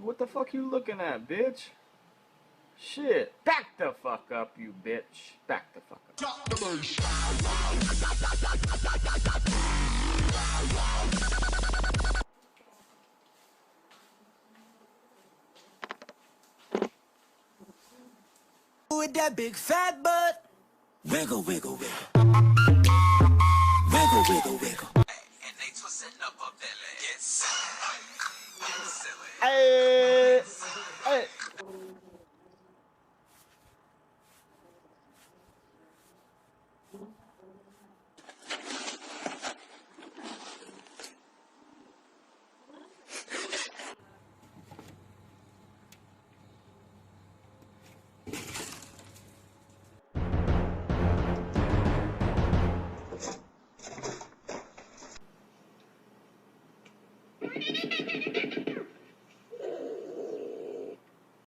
What the fuck you looking at, bitch? Shit. Back the fuck up, you bitch. Back the fuck up. With that big fat butt. Wiggle, wiggle, wiggle. Wiggle, wiggle, wiggle. And they twisting up her belly. Get silly. Get silly. Hey.